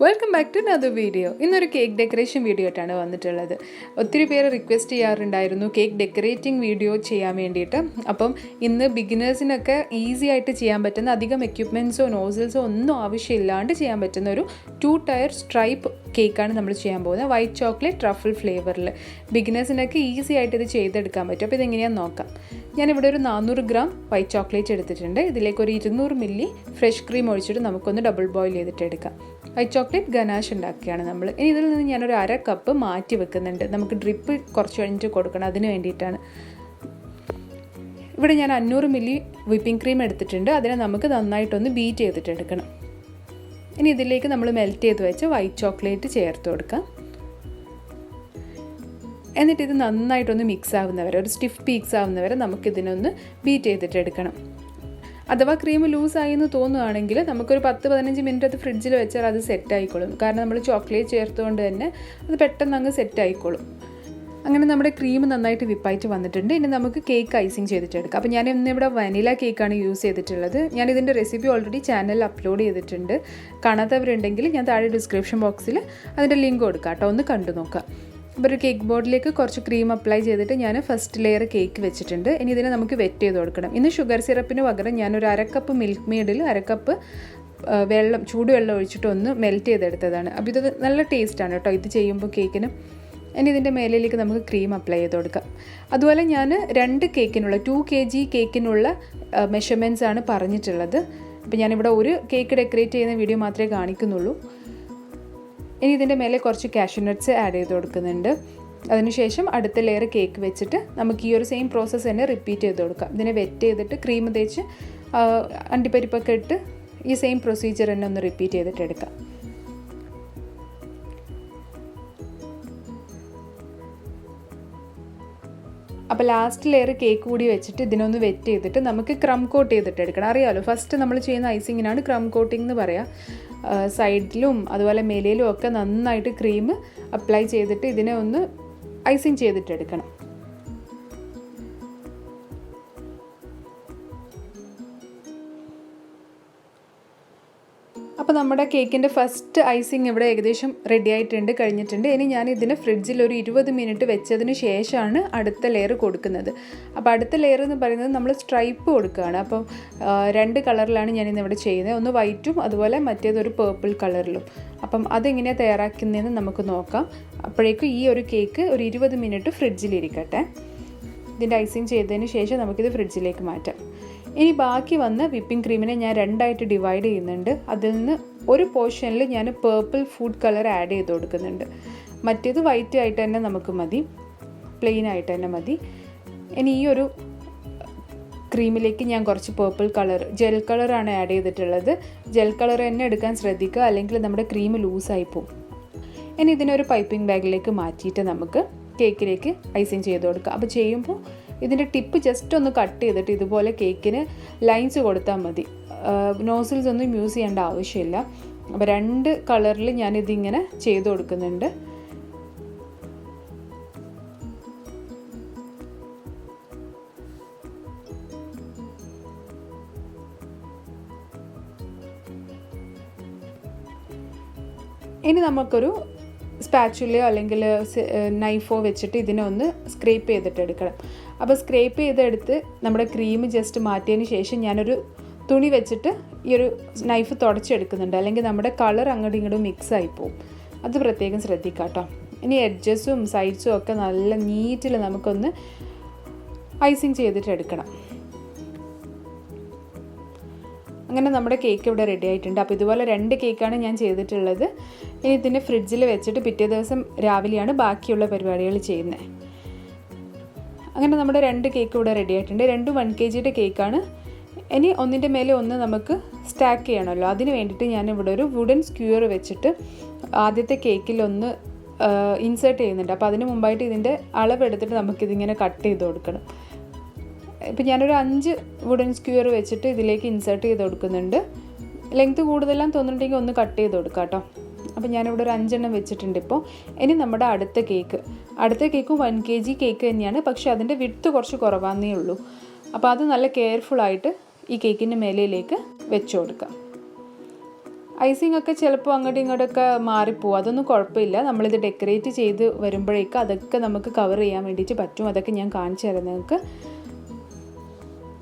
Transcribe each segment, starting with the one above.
Welcome back to another video. ഇന്നൊരു cake decoration video ആയിട്ടാണ് വന്നിട്ടുള്ളത്. ഒത്തിരി പേര് റിക്വസ്റ്റ് ചെയ്യാറുണ്ടായിരുന്നു കേക്ക് ഡെക്കറേറ്റിംഗ് വീഡിയോ ചെയ്യാൻ വേണ്ടിയിട്ട്. അപ്പം ഇന്ന് ബിഗിനേഴ്സിനൊക്കെ ഈസി ആയിട്ട് ചെയ്യാൻ പറ്റുന്ന, അധികം എക്യുപ്മെൻറ്റ്സോ നോസിൽസോ ഒന്നും ആവശ്യമില്ലാണ്ട് ചെയ്യാൻ പറ്റുന്ന ഒരു 2 ടയർ സ്ട്രൈപ്പ് കേക്കാണ് നമ്മൾ ചെയ്യാൻ പോകുന്നത്. വൈറ്റ് ചോക്ലേറ്റ് ട്രഫിൾ ഫ്ലേവറിൽ ബിഗിനേഴ്സിനൊക്കെ ഈസി ആയിട്ട് ഇത് ചെയ്തെടുക്കാൻ പറ്റും. അപ്പോൾ ഇതെങ്ങനെയാണെന്ന് നോക്കാം. ഞാനിവിടെ ഒരു 400 ഗ്രാം വൈറ്റ് ചോക്ലേറ്റ് എടുത്തിട്ടുണ്ട്. ഇതിലേക്ക് ഒരു 200 മില്ലി ഫ്രഷ് ക്രീം ഒഴിച്ചിട്ട് നമുക്കൊന്ന് ഡബിൾ ബോയിൽ ചെയ്തിട്ട് എടുക്കാം. വൈറ്റ് ചോക്ലേറ്റ് ഗനാഷ് ഉണ്ടാക്കുകയാണ് നമ്മൾ. ഇനി ഇതിൽ നിന്ന് ഞാനൊരു 1/2 കപ്പ് മാറ്റി വെക്കുന്നുണ്ട്. നമുക്ക് ഡ്രിപ്പ് കുറച്ച് കഴിഞ്ഞിട്ട് കൊടുക്കണം, അതിന് വേണ്ടിയിട്ടാണ്. ഇവിടെ ഞാൻ 500 മില്ലി വിപ്പിംഗ് ക്രീം എടുത്തിട്ടുണ്ട്. അതിനെ നമുക്ക് നന്നായിട്ടൊന്ന് ബീറ്റ് ചെയ്തിട്ട് എടുക്കണം. ഇനി ഇതിലേക്ക് നമ്മൾ മെൽറ്റ് ചെയ്ത് വെച്ച് വൈറ്റ് ചോക്ലേറ്റ് ചേർത്ത് കൊടുക്കാം. എന്നിട്ട് ഇത് നന്നായിട്ടൊന്ന് മിക്സ് ആവുന്നവരെ, ഒരു സ്റ്റിഫ് പീക്സ് ആവുന്നവരെ നമുക്കിതിനൊന്ന് ബീറ്റ് ചെയ്തിട്ട് എടുക്കണം. അഥവാ ക്രീം ലൂസായി എന്ന് തോന്നുകയാണെങ്കിൽ നമുക്കൊരു 10-15 മിനിറ്റ് അത് ഫ്രിഡ്ജിൽ വെച്ചാൽ അത് സെറ്റ് ആയിക്കോളും. കാരണം നമ്മൾ ചോക്ലേറ്റ് ചേർത്തുകൊണ്ട് തന്നെ അത് പെട്ടെന്ന് അങ്ങ് സെറ്റ് ആയിക്കോളും. അങ്ങനെ നമ്മുടെ ക്രീം നന്നായിട്ട് വിപ്പായിട്ട് വന്നിട്ടുണ്ട്. ഇനി നമുക്ക് കേക്ക് ഐസിങ് ചെയ്തിട്ടെടുക്കാം. അപ്പോൾ ഞാൻ ഇന്നിവിടെ വനില കേക്കാണ് യൂസ് ചെയ്തിട്ടുള്ളത്. ഞാനിതിൻ്റെ റെസിപ്പി ഓൾറെഡി ചാനലിൽ അപ്ലോഡ് ചെയ്തിട്ടുണ്ട്. കാണാത്തവരുണ്ടെങ്കിൽ ഞാൻ താഴെ ഡിസ്ക്രിപ്ഷൻ ബോക്സിൽ അതിൻ്റെ ലിങ്ക് കൊടുക്കാം കേട്ടോ, ഒന്ന് കണ്ടു നോക്കാം. അപ്പോൾ ഒരു കേക്ക് ബോർഡിലേക്ക് കുറച്ച് ക്രീം അപ്ലൈ ചെയ്തിട്ട് ഞാൻ ഫസ്റ്റ് ലെയർ കേക്ക് വെച്ചിട്ടുണ്ട്. ഇനി ഇതിനെ നമുക്ക് വെറ്റ് ചെയ്ത് കൊടുക്കണം. ഇന്ന് ഷുഗർ സിറപ്പിന് പകരം ഞാനൊരു 1/2 കപ്പ് മിൽക്ക് മെയ്ഡിൽ 1/2 കപ്പ് വെള്ളം, ചൂടുവെള്ളം ഒഴിച്ചിട്ട് ഒന്ന് മെൽറ്റ് ചെയ്തെടുത്തതാണ്. അപ്പോൾ ഇത് നല്ല ടേസ്റ്റാണ് കേട്ടോ ഇത് ചെയ്യുമ്പോൾ കേക്കിന്. ഇനി ഇതിൻ്റെ മേലിലേക്ക് നമുക്ക് ക്രീം അപ്ലൈ ചെയ്ത് കൊടുക്കാം. അതുപോലെ ഞാൻ 2 കേക്കിനുള്ള 2 kg കേക്കിനുള്ള മെഷർമെൻറ്റ്സ് ആണ് പറഞ്ഞിട്ടുള്ളത്. അപ്പോൾ ഞാനിവിടെ ഒരു കേക്ക് ഡെക്കറേറ്റ് ചെയ്യുന്ന വീഡിയോ മാത്രമേ കാണിക്കുന്നുള്ളൂ. ഇനി ഇതിൻ്റെ മേലെ കുറച്ച് കാഷ്യൂ നട്ട്സ് ആഡ് ചെയ്ത് കൊടുക്കുന്നുണ്ട്. അതിനുശേഷം അടുത്ത ലെയർ കേക്ക് വെച്ചിട്ട് നമുക്ക് ഈ ഒരു സെയിം പ്രോസസ്സ് തന്നെ റിപ്പീറ്റ് ചെയ്ത് കൊടുക്കാം. ഇതിനെ വെറ്റ് ചെയ്തിട്ട് ക്രീം തേച്ച് അണ്ടിപ്പരിപ്പൊക്കെ ഇട്ട് ഈ സെയിം പ്രൊസീജിയർ തന്നെ ഒന്ന് റിപ്പീറ്റ് ചെയ്തിട്ട് എടുക്കാം. അപ്പോൾ ലാസ്റ്റ് ലെയർ കേക്ക് കൂടി വെച്ചിട്ട് ഇതിനൊന്ന് വെറ്റ് ചെയ്തിട്ട് നമുക്ക് ക്രം കോട്ട് ചെയ്തിട്ട് എടുക്കണം. അറിയാമല്ലോ, ഫസ്റ്റ് നമ്മൾ ചെയ്യുന്ന ഐസിങ്ങിനാണ് ക്രം കോട്ടിംഗ് എന്ന് പറയുക. സൈഡിലും അതുപോലെ മേലയിലും ഒക്കെ നന്നായിട്ട് ക്രീം അപ്ലൈ ചെയ്തിട്ട് ഇതിനെ ഒന്ന് ഐസിങ് ചെയ്തിട്ടെടുക്കണം. അപ്പോൾ നമ്മുടെ കേക്കിൻ്റെ ഫസ്റ്റ് ഐസിങ് ഇവിടെ ഏകദേശം റെഡി ആയിട്ടുണ്ട്, കഴിഞ്ഞിട്ടുണ്ട്. ഇനി ഞാൻ ഇതിന് ഫ്രിഡ്ജിൽ ഒരു 20 മിനിറ്റ് വെച്ചതിന് ശേഷമാണ് അടുത്ത ലെയർ കൊടുക്കുന്നത്. അപ്പോൾ അടുത്ത ലെയർ എന്ന് പറയുന്നത് നമ്മൾ സ്ട്രൈപ്പ് കൊടുക്കുകയാണ്. അപ്പം 2 കളറിലാണ് ഞാൻ ഇന്നിവിടെ ചെയ്യുന്നത്. ഒന്ന് വൈറ്റും അതുപോലെ മറ്റേതൊരു പേർപ്പിൾ കളറിലും. അപ്പം അതെങ്ങനെയാണ് തയ്യാറാക്കുന്നതെന്ന് നമുക്ക് നോക്കാം. അപ്പോഴേക്കും ഈ ഒരു കേക്ക് ഒരു 20 മിനിറ്റ് ഫ്രിഡ്ജിലിരിക്കട്ടെ. ഇതിൻ്റെ ഐസിങ് ചെയ്തതിന് ശേഷം നമുക്കിത് ഫ്രിഡ്ജിലേക്ക് മാറ്റാം. ഇനി ബാക്കി വന്ന വിപ്പിംഗ് ക്രീമിനെ ഞാൻ 2ആയിട്ട് ഡിവൈഡ് ചെയ്യുന്നുണ്ട്. അതിൽ നിന്ന് ഒരു പോർഷനിൽ ഞാൻ പേർപ്പിൾ ഫുഡ് കളർ ആഡ് ചെയ്ത് കൊടുക്കുന്നുണ്ട്. മറ്റേത് വൈറ്റ് ആയിട്ട് തന്നെ നമുക്ക് മതി, പ്ലെയിൻ ആയിട്ട് തന്നെ മതി. ഇനി ഈ ഒരു ക്രീമിലേക്ക് ഞാൻ കുറച്ച് പേർപ്പിൾ കളർ, ജെൽ കളറാണ് ആഡ് ചെയ്തിട്ടുള്ളത്. ജെൽ കളർ തന്നെ എടുക്കാൻ ശ്രദ്ധിക്കുക, അല്ലെങ്കിൽ നമ്മുടെ ക്രീം ലൂസായി പോകും. ഇനി ഇതിനൊരു പൈപ്പിംഗ് ബാഗിലേക്ക് മാറ്റിയിട്ട് നമുക്ക് കേക്കിലേക്ക് ഐസിങ് ചെയ്ത് കൊടുക്കുക. അപ്പോൾ ചെയ്യുമ്പോൾ ഇതിൻ്റെ ടിപ്പ് ജസ്റ്റ് ഒന്ന് കട്ട് ചെയ്തിട്ട് ഇതുപോലെ കേക്കിന് ലൈൻസ് കൊടുത്താൽ മതി. നോസിൽസ് ഒന്നും യൂസ് ചെയ്യേണ്ട ആവശ്യമില്ല. അപ്പോൾ 2 കളറിൽ ഞാനിതിങ്ങനെ ചെയ്ത് കൊടുക്കുന്നുണ്ട്. ഇനി നമുക്കൊരു സ്പാച്ചുലയോ അല്ലെങ്കിൽ നൈഫോ വെച്ചിട്ട് ഇതിനെ ഒന്ന് സ്ക്രേപ്പ് ചെയ്തിട്ട് എടുക്കണം. അപ്പോൾ സ്ക്രേപ്പ് ചെയ്തെടുത്ത് നമ്മുടെ ക്രീം ജസ്റ്റ് മാറ്റിയതിന് ശേഷം ഞാനൊരു തുണി വെച്ചിട്ട് ഈ ഒരു നൈഫ് തുടച്ചെടുക്കുന്നുണ്ട്, അല്ലെങ്കിൽ നമ്മുടെ കളർ അങ്ങോട്ടും ഇങ്ങോട്ടും മിക്സ് ആയി പോകും. അത് പ്രത്യേകം ശ്രദ്ധിക്കാം കേട്ടോ. ഇനി എഡ്ജസും സൈഡ്സും ഒക്കെ നല്ല നീറ്റിൽ നമുക്കൊന്ന് ഐസിങ് ചെയ്തിട്ട് എടുക്കണം. അങ്ങനെ നമ്മുടെ കേക്ക് ഇവിടെ റെഡി ആയിട്ടുണ്ട്. അപ്പോൾ ഇതുപോലെ 2 കേക്കാണ് ഞാൻ ചെയ്തിട്ടുള്ളത്. ഇനി ഇതിനെ ഫ്രിഡ്ജിൽ വെച്ചിട്ട് പിറ്റേ ദിവസം രാവിലെയാണ് ബാക്കിയുള്ള പരിപാടികൾ ചെയ്യുന്നത്. അങ്ങനെ നമ്മുടെ 2 കേക്ക് ഇവിടെ റെഡി ആയിട്ടുണ്ട്. 2 1 kg കേക്കാണ്. ഇനി ഒന്നിൻ്റെ മേലെ ഒന്ന് നമുക്ക് സ്റ്റാക്ക് ചെയ്യണമല്ലോ. അതിന് വേണ്ടിയിട്ട് ഞാനിവിടെ ഒരു വുഡൻ സ്ക്യൂർ വെച്ചിട്ട് ആദ്യത്തെ കേക്കിലൊന്ന് ഇൻസേർട്ട് ചെയ്യുന്നുണ്ട്. അപ്പോൾ അതിന് മുമ്പായിട്ട് ഇതിൻ്റെ അളവെടുത്തിട്ട് നമുക്കിതിങ്ങനെ കട്ട് ചെയ്ത് കൊടുക്കണം. ഇപ്പം ഞാനൊരു 5 വുഡൻ സ്ക്യൂർ വെച്ചിട്ട് ഇതിലേക്ക് ഇൻസേർട്ട് ചെയ്ത് കൊടുക്കുന്നുണ്ട്. ലെങ്ത്ത് കൂടുതലാന്ന് തോന്നുന്നുണ്ടെങ്കിൽ ഒന്ന് കട്ട് ചെയ്ത് കൊടുക്കാം കേട്ടോ. അപ്പോൾ ഞാനിവിടെ ഒരു 5 എണ്ണം വെച്ചിട്ടുണ്ട് ഇപ്പോൾ. ഇനി നമ്മുടെ അടുത്ത കേക്കും 1 kg കേക്ക് തന്നെയാണ്, പക്ഷേ അതിൻ്റെ വിഡ്ത്ത് കുറച്ച് കുറവാന്നേ ഉള്ളൂ. അപ്പോൾ അത് നല്ല കെയർഫുള്ളായിട്ട് ഈ കേക്കിൻ്റെ മേലയിലേക്ക് വെച്ച് കൊടുക്കാം. ഐസിങ് ഒക്കെ ചിലപ്പോൾ അങ്ങോട്ടും ഇങ്ങോട്ടൊക്കെ മാറിപ്പോവും, അതൊന്നും കുഴപ്പമില്ല. നമ്മളിത് ഡെക്കറേറ്റ് ചെയ്ത് വരുമ്പോഴേക്കും അതൊക്കെ നമുക്ക് കവർ ചെയ്യാൻ വേണ്ടിയിട്ട് പറ്റും. അതൊക്കെ ഞാൻ കാണിച്ചു തരാം നിങ്ങൾക്ക്.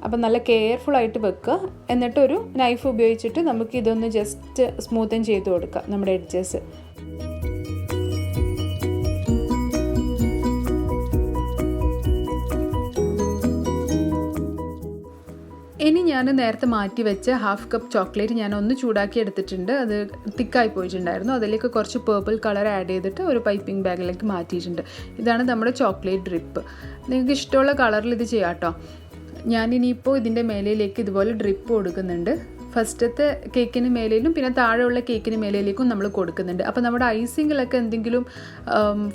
അപ്പം നല്ല കെയർഫുള്ളായിട്ട് വെക്കുക. എന്നിട്ടൊരു നൈഫ് ഉപയോഗിച്ചിട്ട് നമുക്ക് ഇതൊന്ന് ജസ്റ്റ് സ്മൂത്തൻ ചെയ്ത് കൊടുക്കുക നമ്മുടെ എഡ്ജസ്. ഇനി ഞാൻ നേരത്തെ മാറ്റി വെച്ച 1/2 കപ്പ് ചോക്ലേറ്റ് ഞാൻ ഒന്ന് ചൂടാക്കി എടുത്തിട്ടുണ്ട്. അത് തിക്കായി പോയിട്ടുണ്ടായിരുന്നു. അതിലേക്ക് കുറച്ച് പേർപ്പിൾ കളർ ആഡ് ചെയ്തിട്ട് ഒരു പൈപ്പിംഗ് ബാഗിലേക്ക് മാറ്റിയിട്ടുണ്ട്. ഇതാണ് നമ്മുടെ ചോക്ലേറ്റ് ഡ്രിപ്പ്. നിങ്ങൾക്ക് ഇഷ്ടമുള്ള കളറിൽ ഇത് ചെയ്യാം കേട്ടോ. ഞാനിനിയിപ്പോൾ ഇതിൻ്റെ മേലയിലേക്ക് ഇതുപോലെ ഡ്രിപ്പ് കൊടുക്കുന്നുണ്ട്. ഫസ്റ്റത്തെ കേക്കിന് മേലേലും പിന്നെ താഴെയുള്ള കേക്കിന് മേലേലേക്കും നമ്മൾ കൊടുക്കുന്നുണ്ട്. അപ്പോൾ നമ്മുടെ ഐസിങ്ങിലൊക്കെ എന്തെങ്കിലും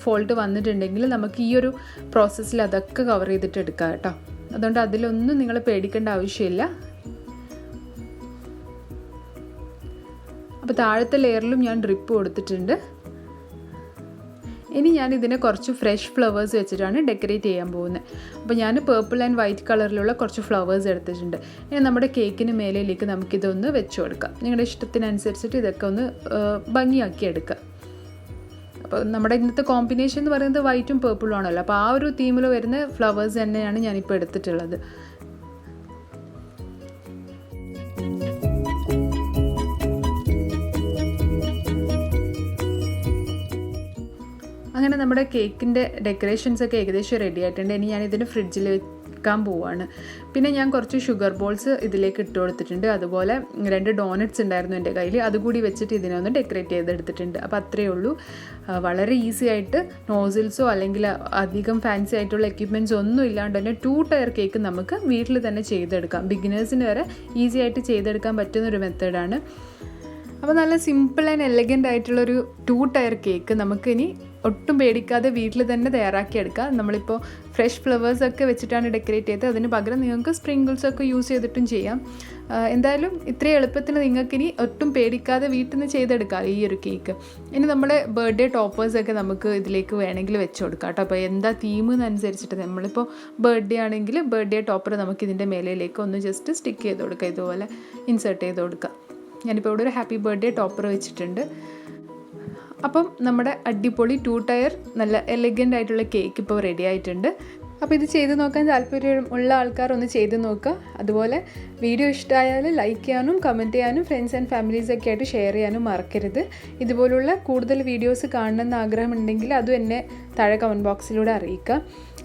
ഫോൾട്ട് വന്നിട്ടുണ്ടെങ്കിൽ നമുക്ക് ഈ ഒരു പ്രോസസ്സിൽ അതൊക്കെ കവർ ചെയ്തിട്ട് എടുക്കാം കേട്ടോ. അതുകൊണ്ട് അതിലൊന്നും നിങ്ങൾ പേടിക്കേണ്ട ആവശ്യമില്ല. അപ്പോൾ താഴത്തെ ലെയറിലും ഞാൻ ഡ്രിപ്പ് കൊടുത്തിട്ടുണ്ട്. ഇനി ഞാൻ ഇതിനെ കുറച്ച് ഫ്രഷ് ഫ്ലവേഴ്സ് വെച്ചിട്ടാണ് ഡെക്കറേറ്റ് ചെയ്യാൻ പോകുന്നത്. അപ്പോൾ ഞാൻ പേർപ്പിൾ ആൻഡ് വൈറ്റ് കളറിലുള്ള കുറച്ച് ഫ്ലവേഴ്സ് എടുത്തിട്ടുണ്ട്. ഇനി നമ്മുടെ കേക്കിന് മേലേലേക്ക് നമുക്കിതൊന്ന് വെച്ച് കൊടുക്കാം. നിങ്ങളുടെ ഇഷ്ടത്തിനനുസരിച്ചിട്ട് ഇതൊക്കെ ഒന്ന് ഭംഗിയാക്കി എടുക്കുക. അപ്പോൾ നമ്മുടെ ഇന്നത്തെ കോമ്പിനേഷൻ എന്ന് പറയുന്നത് വൈറ്റും പേർപ്പിളും ആണല്ലോ. അപ്പോൾ ആ ഒരു തീമിൽ വരുന്ന ഫ്ലവേഴ്സ് തന്നെയാണ് ഞാനിപ്പോൾ എടുത്തിട്ടുള്ളത്. അങ്ങനെ നമ്മുടെ കേക്കിൻ്റെ ഡെക്കറേഷൻസൊക്കെ ഏകദേശം റെഡി ആയിട്ടുണ്ട്. ഇനി ഞാനിതിന് ഫ്രിഡ്ജിൽ വെക്കാൻ പോവുകയാണ്. പിന്നെ ഞാൻ കുറച്ച് ഷുഗർ ബോൾസ് ഇതിലേക്ക് ഇട്ട് കൊടുത്തിട്ടുണ്ട്. അതുപോലെ 2 ഡോണറ്റ്സ് ഉണ്ടായിരുന്നു എൻ്റെ കയ്യിൽ, അതുകൂടി വെച്ചിട്ട് ഇതിനെ ഒന്ന് ഡെക്കറേറ്റ് ചെയ്തെടുത്തിട്ടുണ്ട്. അപ്പോൾ അത്രയേ ഉള്ളൂ. വളരെ ഈസി ആയിട്ട് നോസിൽസോ അല്ലെങ്കിൽ അധികം ഫാൻസി ആയിട്ടുള്ള എക്യുപ്മെൻറ്റ്സ് ഒന്നും ഇല്ലാണ്ട് തന്നെ 2 ടയർ കേക്ക് നമുക്ക് വീട്ടിൽ തന്നെ ചെയ്തെടുക്കാം. ബിഗിനേഴ്സിന് വരെ ഈസി ആയിട്ട് ചെയ്തെടുക്കാൻ പറ്റുന്നൊരു മെത്തേഡാണ്. അപ്പോൾ നല്ല സിമ്പിൾ ആൻഡ് എലഗൻ്റ് ആയിട്ടുള്ളൊരു 2 ടയർ കേക്ക് നമുക്കിനി ഒട്ടും പേടിക്കാതെ വീട്ടിൽ തന്നെ തയ്യാറാക്കിയെടുക്കാം. നമ്മളിപ്പോൾ ഫ്രഷ് ഫ്ലവേഴ്സൊക്കെ വെച്ചിട്ടാണ് ഡെക്കറേറ്റ് ചെയ്തത്. അതിന് പകരം നിങ്ങൾക്ക് സ്പ്രിങ്കിൾസൊക്കെ യൂസ് ചെയ്തിട്ടും ചെയ്യാം. എന്തായാലും ഇത്രയും എളുപ്പത്തിന് നിങ്ങൾക്കിനി ഒട്ടും പേടിക്കാതെ വീട്ടിൽ നിന്ന് ചെയ്തെടുക്കാം ഈ ഒരു കേക്ക്. ഇനി നമ്മുടെ ബർത്ത്ഡേ ടോപ്പേഴ്സൊക്കെ നമുക്ക് ഇതിലേക്ക് വേണമെങ്കിൽ വെച്ച് കൊടുക്കാം കേട്ടോ. അപ്പോൾ എന്താ തീമെന്നനുസരിച്ചിട്ട് നമ്മളിപ്പോൾ ബർത്ത്ഡേ ആണെങ്കിൽ ബർത്ത്ഡേ ടോപ്പർ നമുക്ക് ഇതിൻ്റെ മേലയിലേക്ക് ഒന്ന് ജസ്റ്റ് സ്റ്റിക്ക് ചെയ്ത് കൊടുക്കാം, ഇതുപോലെ ഇൻസേർട്ട് ചെയ്ത് കൊടുക്കാം. ഞാനിപ്പോൾ ഇവിടെ ഒരു ഹാപ്പി ബർത്ത്ഡേ ടോപ്പർ വെച്ചിട്ടുണ്ട്. അപ്പം നമ്മുടെ അടിപൊളി 2 ടയർ നല്ല എലഗൻ്റ് ആയിട്ടുള്ള കേക്ക് ഇപ്പോൾ റെഡി ആയിട്ടുണ്ട്. അപ്പോൾ ഇത് ചെയ്ത് നോക്കാൻ താല്പര്യമുള്ള ആൾക്കാർ ഒന്ന് ചെയ്ത് നോക്കുക. അതുപോലെ വീഡിയോ ഇഷ്ടമായാൽ ലൈക്ക് ചെയ്യാനും കമൻറ്റ് ചെയ്യാനും ഫ്രണ്ട്സ് ആൻഡ് ഫാമിലീസൊക്കെ ആയിട്ട് ഷെയർ ചെയ്യാനും മറക്കരുത്. ഇതുപോലുള്ള കൂടുതൽ വീഡിയോസ് കാണണമെന്ന് ആഗ്രഹമുണ്ടെങ്കിൽ അതും എന്നെ താഴെ കമൻറ്റ് ബോക്സിലൂടെ അറിയിക്കുക.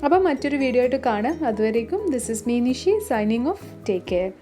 അപ്പോൾ മറ്റൊരു വീഡിയോ ആയിട്ട് കാണാം. അതുവരേക്കും this is me Nishi signing off. Take care.